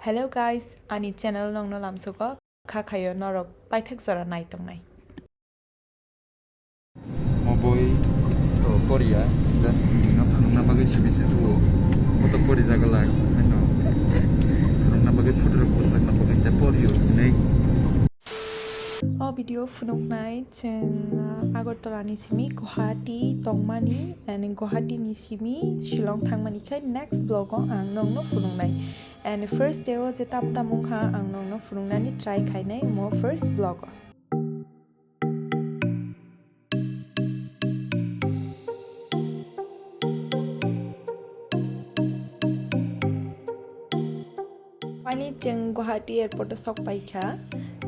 Hello guys, ani channel nong no lamsuko khakhayo norok paithak jora nai tongnai. Moboy Korea das nang nabagai sibisi tu moto Korea jagalak ano nang nabagai pudro pudro nabagai teporio nei Video funuk nai cheng Agartala ni simi Guwahati tongmani and Guwahati ni simi Shillong thangmani khai next vlog o ang nong no funuk nai and first day o je tap tamung kha ang nong no funuk nani try khai nai mo first vlog o. Finally jeng Guwahati airport o sok paikha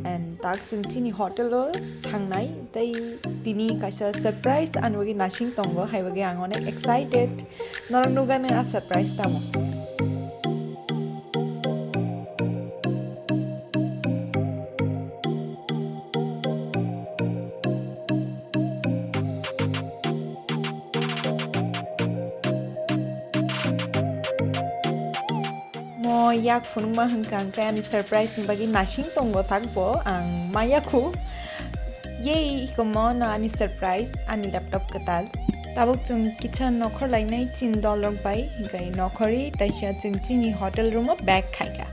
and tak jeng chini hotel o thangnai tai tini kaisa surprise anwagi nashing tongo haibagi ang onek excited norok nugane a surprise tamo. Mo yak funuma hangkang kaya ni surprise ni bagi nashing tongo thakbo ang mayaku yay ikomo na ani surprise ani laptop katal tabuk chung kitchen nokhor lainai $3 bai gai nokhori taisha chung chini hotel room o bag khaiga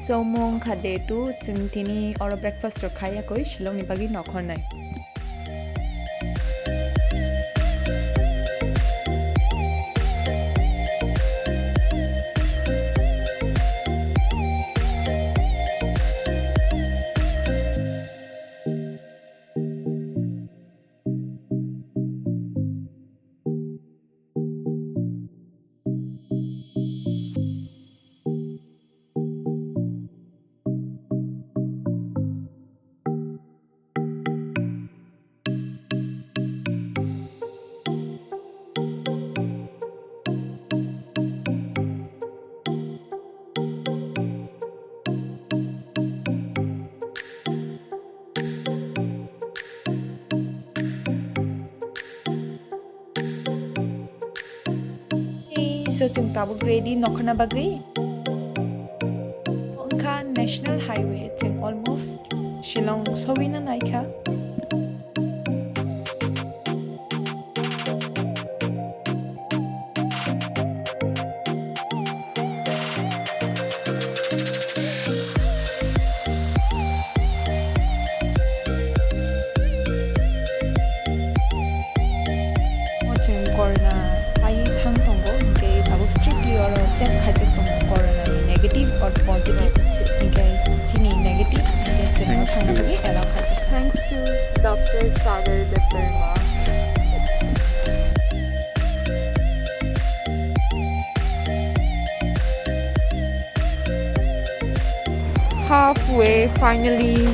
so mong khade tu chung tini or breakfast ro khaya koi Shillong ni bagi nokhor nai. So chung tabuk ready nokhana bagai onka national highway chung almost Shillong sowina naikha corona ai thang tongo ke tabuk strictly or check khaje tongo corona negative or positive guys chini negative guys na thang bagi allow khaje thanks to Dr. Sagar Deparma halfway finally.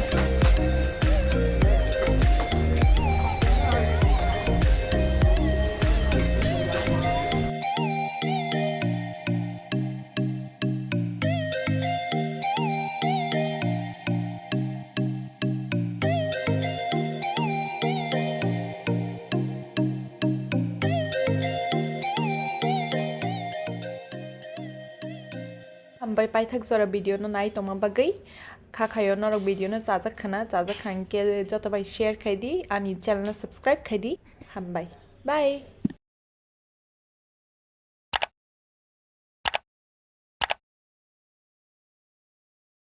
Hambai paithak jora video no nai tongma bagai khakhayo norok video no chajak khana ke jotobai share khaidi ani channel no subscribe khaidi hambai bye.